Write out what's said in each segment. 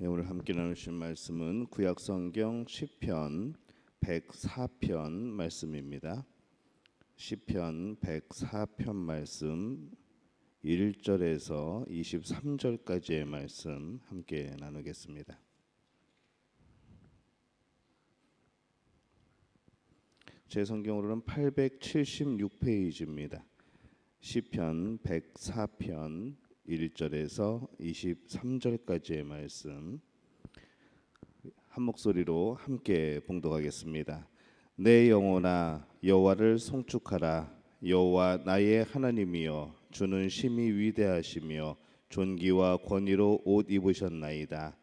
네, 오늘 함께 나누실 말씀은 구약성경 시편 104편 말씀입니다. 시편 104편 말씀 1절에서 23절까지의 말씀 함께 나누겠습니다. 제 성경으로는 876페이지입니다. 시편 104편 1절에서 23절까지의 말씀 한 목소리로 함께 봉독하겠습니다. 내 영혼아 여호와를 송축하라. 여호와 나의 하나님이여 주는 심히 위대하시며 존귀와 권위로 옷 입으셨나이다.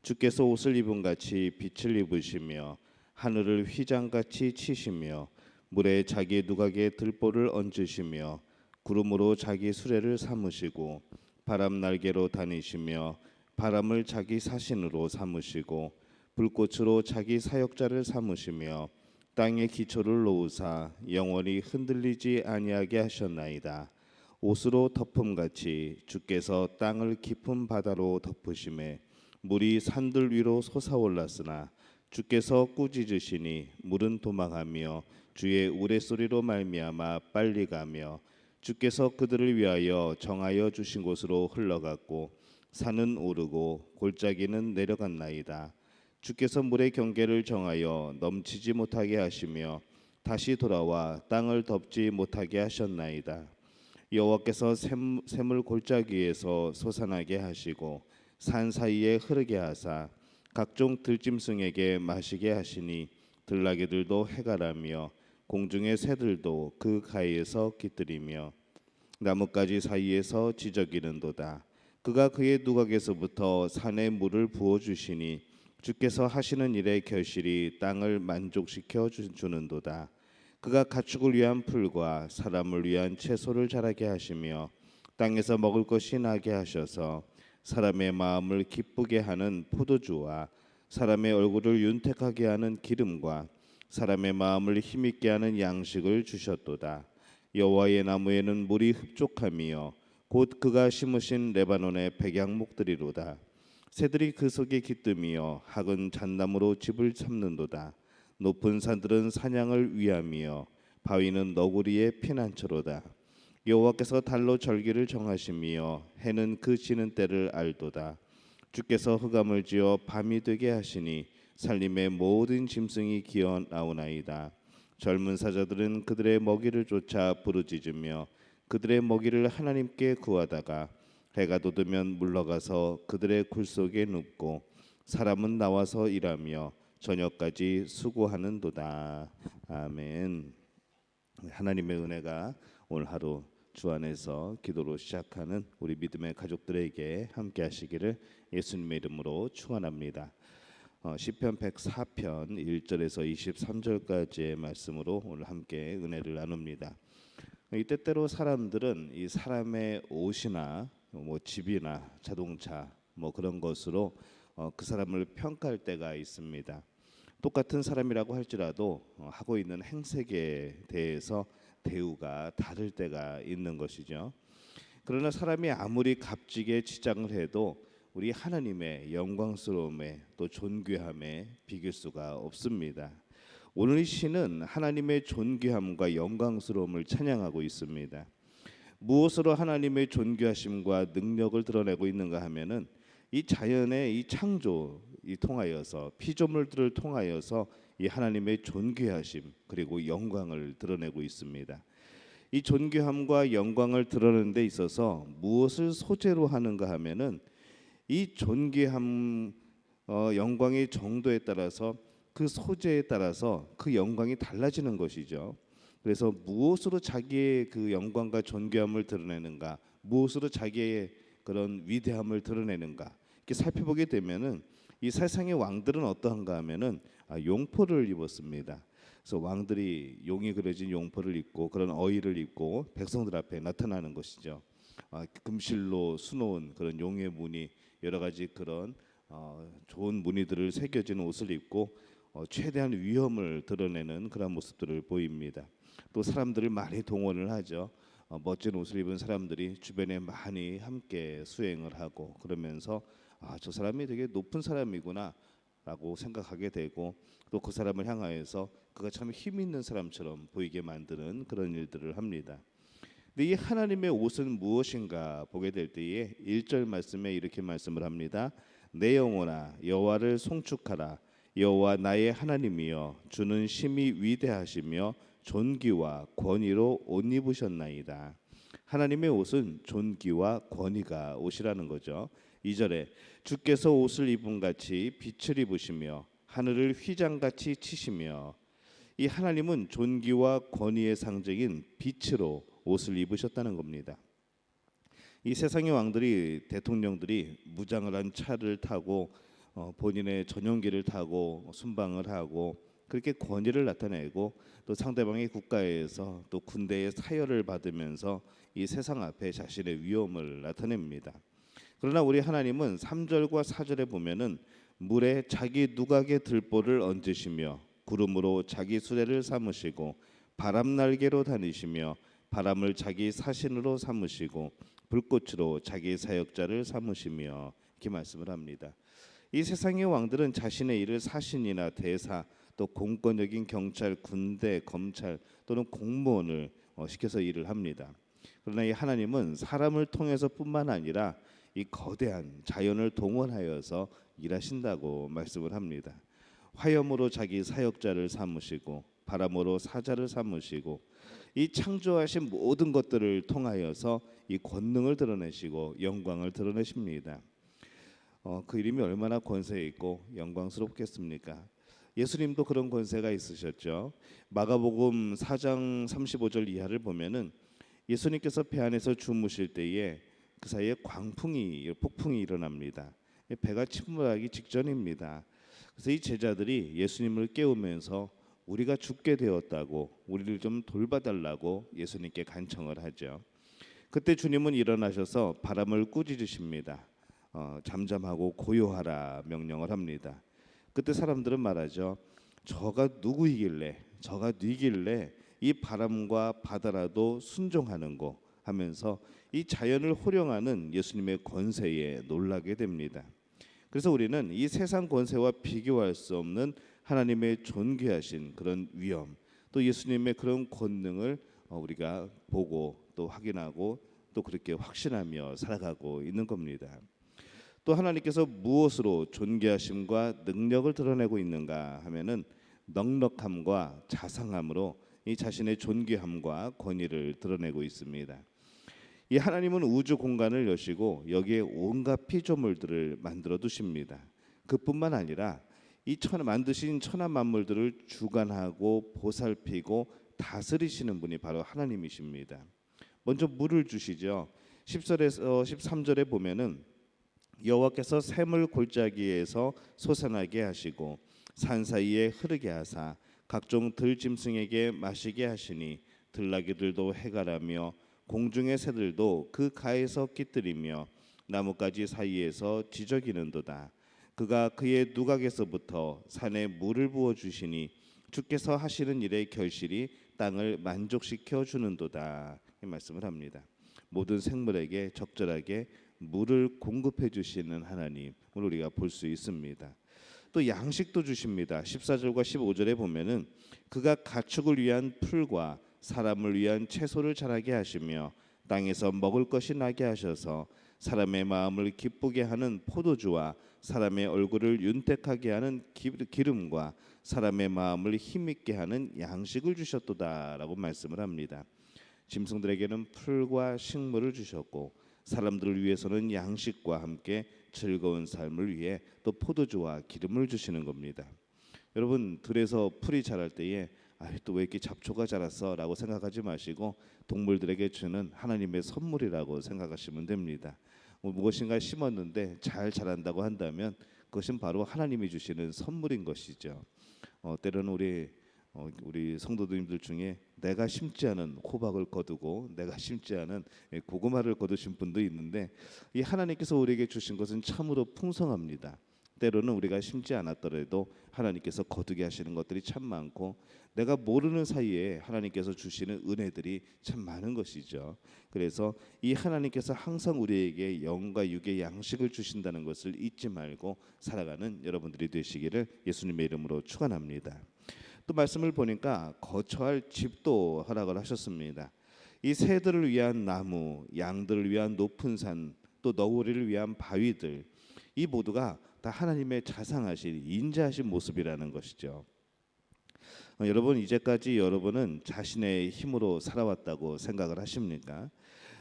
주께서 옷을 입은 같이 빛을 입으시며 하늘을 휘장같이 치시며 물에 자기 누각에 들보를 얹으시며 구름으로 자기 수레를 삼으시고 바람 날개로 다니시며 바람을 자기 사신으로 삼으시고 불꽃으로 자기 사역자를 삼으시며 땅에 기초를 놓으사 영원히 흔들리지 아니하게 하셨나이다. 옷으로 덮음같이 주께서 땅을 깊은 바다로 덮으심에 물이 산들 위로 솟아올랐으나 주께서 꾸짖으시니 물은 도망하며 주의 우레소리로 말미암아 빨리 가며 주께서 그들을 위하여 정하여 주신 곳으로 흘러갔고 산은 오르고 골짜기는 내려갔나이다. 주께서 물의 경계를 정하여 넘치지 못하게 하시며 다시 돌아와 땅을 덮지 못하게 하셨나이다. 여호와께서 샘을 골짜기에서 솟아나게 하시고 산 사이에 흐르게 하사 각종 들짐승에게 마시게 하시니 들나귀들도 해가라며 공중의 새들도 그 가에서 깃들이며 나뭇가지 사이에서 지저귀는도다. 그가 그의 누각에서부터 산에 물을 부어주시니 주께서 하시는 일의 결실이 땅을 만족시켜 주는도다. 그가 가축을 위한 풀과 사람을 위한 채소를 자라게 하시며 땅에서 먹을 것이 나게 하셔서 사람의 마음을 기쁘게 하는 포도주와 사람의 얼굴을 윤택하게 하는 기름과 사람의 마음을 힘있게 하는 양식을 주셨도다. 여호와의 나무에는 물이 흡족함이요 곧 그가 심으신 레바논의 백향목들이로다. 새들이 그 속에 깃듦이요 학은 잣나무로 집을 삼는도다. 높은 산들은 사냥을 위함이요 바위는 너구리의 피난처로다. 여호와께서 달로 절기를 정하심이요 해는 그 지는 때를 알도다. 주께서 흑암을 지어 밤이 되게 하시니 살림의 모든 짐승이 기어 나오나이다. 젊은 사자들은 그들의 먹이를 쫓아 부르짖으며 그들의 먹이를 하나님께 구하다가 해가 돋으면 물러가서 그들의 굴 속에 눕고 사람은 나와서 일하며 저녁까지 수고하는도다. 아멘. 하나님의 은혜가 오늘 하루 주 안에서 기도로 시작하는 우리 믿음의 가족들에게 함께 하시기를 예수님의 이름으로 축원합니다. 시편 104편 1절에서 23절까지의 말씀으로 오늘 함께 은혜를 나눕니다. 이 때때로 사람들은 이 사람의 옷이나 뭐 집이나 자동차 뭐 그런 것으로 그 사람을 평가할 때가 있습니다. 똑같은 사람이라고 할지라도 하고 있는 행색에 대해서 대우가 다를 때가 있는 것이죠. 그러나 사람이 아무리 값지게 치장을 해도 우리 하나님의 영광스러움에 또 존귀함에 비길 수가 없습니다. 오늘 이 시는 하나님의 존귀함과 영광스러움을 찬양하고 있습니다. 무엇으로 하나님의 존귀하심과 능력을 드러내고 있는가 하면은 이 자연의 이 창조 이 통하여서 피조물들을 통하여서 이 하나님의 존귀하심 그리고 영광을 드러내고 있습니다. 이 존귀함과 영광을 드러내는 데 있어서 무엇을 소재로 하는가 하면은 이 존귀함 영광의 정도에 따라서 그 소재에 따라서 그 영광이 달라지는 것이죠. 그래서 무엇으로 자기의 그 영광과 존귀함을 드러내는가, 무엇으로 자기의 그런 위대함을 드러내는가 이렇게 살펴보게 되면은 이 세상의 왕들은 어떠한가 하면은 용포를 입었습니다. 그래서 왕들이 용이 그려진 용포를 입고 그런 어의를 입고 백성들 앞에 나타나는 것이죠. 금실로 수놓은 그런 용의 무늬 여러 가지 그런 좋은 무늬들을 새겨진 옷을 입고 최대한 위엄을 드러내는 그런 모습들을 보입니다. 또 사람들을 많이 동원을 하죠. 멋진 옷을 입은 사람들이 주변에 많이 함께 수행을 하고 그러면서 저 사람이 되게 높은 사람이구나라고 생각하게 되고 또 그 사람을 향하여서 그가 참 힘 있는 사람처럼 보이게 만드는 그런 일들을 합니다. 근데 이 하나님의 옷은 무엇인가 보게 될 때에 1절 말씀에 이렇게 말씀을 합니다. 내 영혼아 여호와를 송축하라. 여호와 나의 하나님이여 주는 심히 위대하시며 존귀와 권위로 옷 입으셨나이다. 하나님의 옷은 존귀와 권위가 옷이라는 거죠. 2절에 주께서 옷을 입은 같이 빛을 입으시며 하늘을 휘장같이 치시며, 이 하나님은 존귀와 권위의 상징인 빛으로 옷을 입으셨다는 겁니다. 이 세상의 왕들이, 대통령들이 무장을 한 차를 타고 본인의 전용기를 타고 순방을 하고 그렇게 권위를 나타내고 또 상대방의 국가에서 또 군대의 사열을 받으면서 이 세상 앞에 자신의 위엄을 나타냅니다. 그러나 우리 하나님은 3절과 4절에 보면은 물에 자기 누각의 들보를 얹으시며 구름으로 자기 수레를 삼으시고 바람 날개로 다니시며 바람을 자기 사신으로 삼으시고 불꽃으로 자기 사역자를 삼으시며, 이렇게 말씀을 합니다. 이 세상의 왕들은 자신의 일을 사신이나 대사 또 공권력인 경찰, 군대, 검찰 또는 공무원을 시켜서 일을 합니다. 그러나 이 하나님은 사람을 통해서뿐만 아니라 이 거대한 자연을 동원하여서 일하신다고 말씀을 합니다. 화염으로 자기 사역자를 삼으시고 바람으로 사자를 삼으시고 이 창조하신 모든 것들을 통하여서 이 권능을 드러내시고 영광을 드러내십니다. 그 이름이 얼마나 권세 있고 영광스럽겠습니까? 예수님도 그런 권세가 있으셨죠. 마가복음 4장 35절 이하를 보면은 예수님께서 배 안에서 주무실 때에 그 사이에 폭풍이 일어납니다. 배가 침몰하기 직전입니다. 그래서 이 제자들이 예수님을 깨우면서 우리가 죽게 되었다고, 우리를 좀 돌봐달라고 예수님께 간청을 하죠. 그때 주님은 일어나셔서 바람을 꾸짖으십니다. 잠잠하고 고요하라 명령을 합니다. 그때 사람들은 말하죠. 저가 누구이길래, 저가 뉘길래 이 바람과 바다라도 순종하는고 하면서 이 자연을 호령하는 예수님의 권세에 놀라게 됩니다. 그래서 우리는 이 세상 권세와 비교할 수 없는 하나님의 존귀하신 그런 위엄, 또 예수님의 그런 권능을 우리가 보고 또 확인하고 또 그렇게 확신하며 살아가고 있는 겁니다. 또 하나님께서 무엇으로 존귀하심과 능력을 드러내고 있는가 하면은 넉넉함과 자상함으로 이 자신의 존귀함과 권위를 드러내고 있습니다. 이 하나님은 우주 공간을 여시고 여기에 온갖 피조물들을 만들어 두십니다. 그뿐만 아니라 이 만드신 천하 만물들을 주관하고 보살피고 다스리시는 분이 바로 하나님이십니다. 먼저 물을 주시죠. 10절에서 13절에 보면은 여호와께서 샘을 골짜기에서 솟아나게 하시고 산 사이에 흐르게 하사 각종 들짐승에게 마시게 하시니 들나귀들도 해가라며 공중의 새들도 그 가에서 깃들이며 나뭇가지 사이에서 지저귀는도다. 그가 그의 누각에서부터 산에 물을 부어 주시니 주께서 하시는 일의 결실이 땅을 만족시켜 주는도다. 이 말씀을 합니다. 모든 생물에게 적절하게 물을 공급해 주시는 하나님을 우리가 볼 수 있습니다. 또 양식도 주십니다. 14절과 15절에 보면은 그가 가축을 위한 풀과 사람을 위한 채소를 자라게 하시며 땅에서 먹을 것이 나게 하셔서 사람의 마음을 기쁘게 하는 포도주와 사람의 얼굴을 윤택하게 하는 기름과 사람의 마음을 힘있게 하는 양식을 주셨도다라고 말씀을 합니다. 짐승들에게는 풀과 식물을 주셨고 사람들을 위해서는 양식과 함께 즐거운 삶을 위해 또 포도주와 기름을 주시는 겁니다. 여러분, 들에서 풀이 자랄 때에 또 왜 이렇게 잡초가 자랐어라고 생각하지 마시고 동물들에게 주는 하나님의 선물이라고 생각하시면 됩니다. 무엇인가 심었는데 잘 자란다고 한다면 그것은 바로 하나님이 주시는 선물인 것이죠. 때로는 우리 성도님들 중에 내가 심지 않은 호박을 거두고 내가 심지 않은 고구마를 거두신 분도 있는데 이 하나님께서 우리에게 주신 것은 참으로 풍성합니다. 때로는 우리가 심지 않았더라도 하나님께서 거두게 하시는 것들이 참 많고 내가 모르는 사이에 하나님께서 주시는 은혜들이 참 많은 것이죠. 그래서 이 하나님께서 항상 우리에게 영과 육의 양식을 주신다는 것을 잊지 말고 살아가는 여러분들이 되시기를 예수님의 이름으로 축원합니다. 또 말씀을 보니까 거처할 집도 허락을 하셨습니다. 이 새들을 위한 나무, 양들을 위한 높은 산, 또 너구리를 위한 바위들, 이 모두가 다 하나님의 자상하신 인자하신 모습이라는 것이죠. 여러분, 이제까지 여러분은 자신의 힘으로 살아왔다고 생각을 하십니까?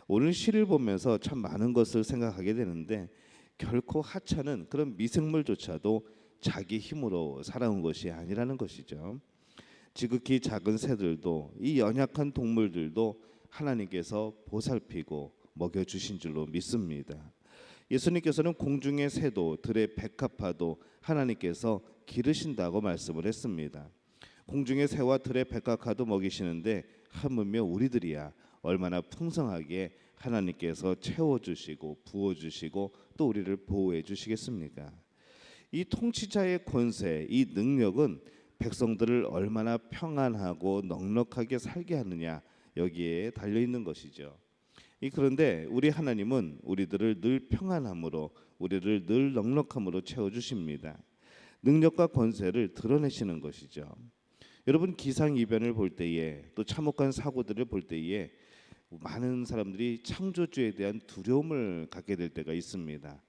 오늘 시를 보면서 참 많은 것을 생각하게 되는데 결코 하찮은 그런 미생물조차도 자기 힘으로 살아온 것이 아니라는 것이죠. 지극히 작은 새들도, 이 연약한 동물들도 하나님께서 보살피고 먹여주신 줄로 믿습니다. 예수님께서는 공중의 새도 들의 백합화도 하나님께서 기르신다고 말씀을 했습니다. 공중의 새와 들의 백합화도 먹이시는데 하물며 우리들이야 얼마나 풍성하게 하나님께서 채워주시고 부어주시고 또 우리를 보호해 주시겠습니까? 이 통치자의 권세, 이 능력은 백성들을 얼마나 평안하고 넉넉하게 살게 하느냐, 여기에 달려 있는 것이죠. 그런데 우리 하나님은 우리들을 늘 평안함으로, 우리를 늘 넉넉함으로 채워 주십니다. 능력과 권세를 드러내시는 것이죠. 여러분, 기상이변을 볼 때에, 또 참혹한 사고들을 볼 때에 많은 사람들이 창조주에 대한 두려움을 갖게 될 때가 있습니다.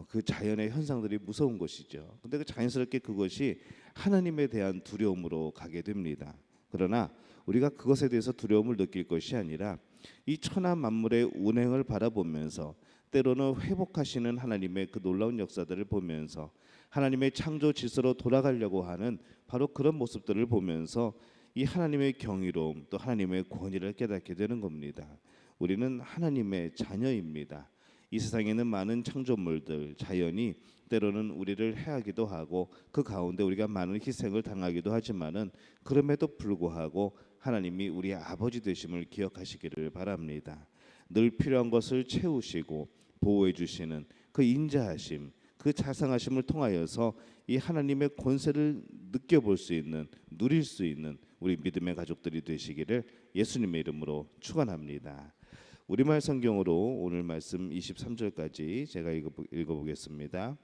그 자연의 현상들이 무서운 것이죠. 근데 자연스럽게 그것이 하나님에 대한 두려움으로 가게 됩니다. 그러나 우리가 그것에 대해서 두려움을 느낄 것이 아니라 이 천하 만물의 운행을 바라보면서 때로는 회복하시는 하나님의 그 놀라운 역사들을 보면서 하나님의 창조 질서로 돌아가려고 하는 바로 그런 모습들을 보면서 이 하나님의 경이로움, 또 하나님의 권위를 깨닫게 되는 겁니다. 우리는 하나님의 자녀입니다. 이 세상에 있는 많은 창조물들, 자연이 때로는 우리를 해하기도 하고 그 가운데 우리가 많은 희생을 당하기도 하지만은 그럼에도 불구하고 하나님이 우리의 아버지 되심을 기억하시기를 바랍니다. 늘 필요한 것을 채우시고 보호해 주시는 그 인자하심, 그 자상하심을 통하여서 이 하나님의 권세를 느껴볼 수 있는, 누릴 수 있는 우리 믿음의 가족들이 되시기를 예수님의 이름으로 축원합니다. 우리말 성경으로 오늘 말씀 23절까지 제가 읽어보겠습니다.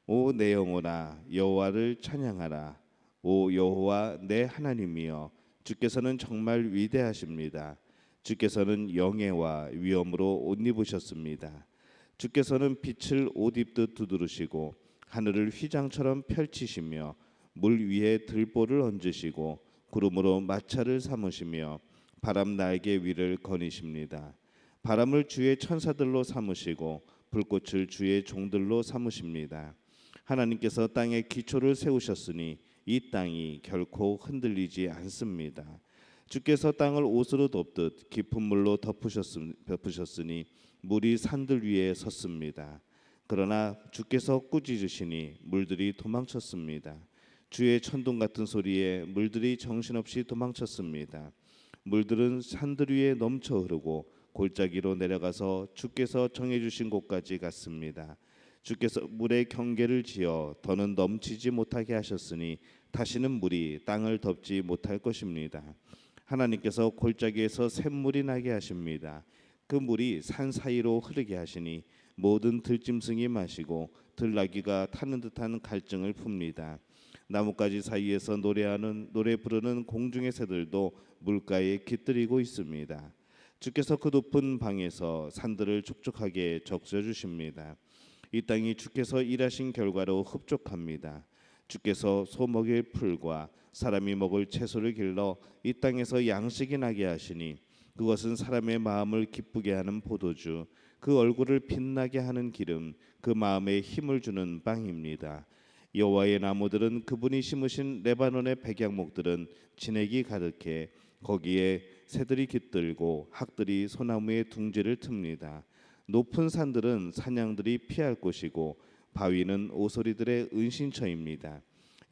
오 내 영혼아 여호와를 찬양하라. 오 여호와 내 하나님이여 주께서는 정말 위대하십니다. 주께서는 영예와 위엄으로 옷 입으셨습니다. 주께서는 빛을 옷 입듯 두드르시고 하늘을 휘장처럼 펼치시며 물 위에 들보를 얹으시고 구름으로 마차를 삼으시며 바람 날개 위를 거니십니다. 바람을 주의 천사들로 삼으시고 불꽃을 주의 종들로 삼으십니다. 하나님께서 땅에 기초를 세우셨으니 이 땅이 결코 흔들리지 않습니다. 주께서 땅을 옷으로 덮듯 깊은 물로 덮으셨으니 물이 산들 위에 섰습니다. 그러나 주께서 꾸짖으시니 물들이 도망쳤습니다. 주의 천둥 같은 소리에 물들이 정신없이 도망쳤습니다. 물들은 산들 위에 넘쳐 흐르고 골짜기로 내려가서 주께서 정해주신 곳까지 갔습니다. 주께서 물의 경계를 지어 더는 넘치지 못하게 하셨으니 다시는 물이 땅을 덮지 못할 것입니다. 하나님께서 골짜기에서 샘물이 나게 하십니다. 그 물이 산 사이로 흐르게 하시니 모든 들짐승이 마시고 들나귀가 타는 듯한 갈증을 풉니다. 나뭇가지 사이에서 노래 부르는 공중의 새들도 물가에 깃들이고 있습니다. 주께서 그 높은 방에서 산들을 촉촉하게 적셔 주십니다. 이 땅이 주께서 일하신 결과로 흡족합니다. 주께서 소 먹일 풀과 사람이 먹을 채소를 길러 이 땅에서 양식이 나게 하시니 그것은 사람의 마음을 기쁘게 하는 포도주, 그 얼굴을 빛나게 하는 기름, 그 마음에 힘을 주는 빵입니다. 여호와의 나무들은 그분이 심으신 레바논의 백향목들은 진액이 가득해 거기에 새들이 깃들고 학들이 소나무의 둥지를 틉니다. 높은 산들은 사냥들이 피할 곳이고 바위는 오소리들의 은신처입니다.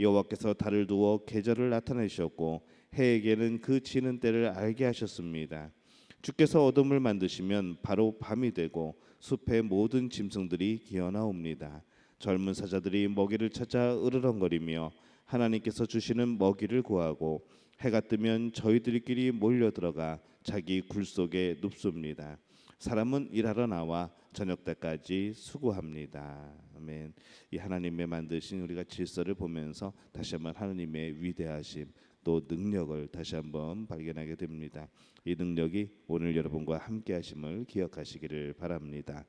여호와께서 달을 두어 계절을 나타내셨고 해에게는 그 지는 때를 알게 하셨습니다. 주께서 어둠을 만드시면 바로 밤이 되고 숲의 모든 짐승들이 기어나옵니다. 젊은 사자들이 먹이를 찾아 으르렁거리며 하나님께서 주시는 먹이를 구하고 해가 뜨면 저희들끼리 몰려 들어가 자기 굴 속에 눕습니다. 사람은 일하러 나와 저녁 때까지 수고합니다. 아멘. 이 하나님의 만드신 우리가 질서를 보면서 다시 한번 하나님의 위대하심 또 능력을 다시 한번 발견하게 됩니다. 이 능력이 오늘 여러분과 함께 하심을 기억하시기를 바랍니다.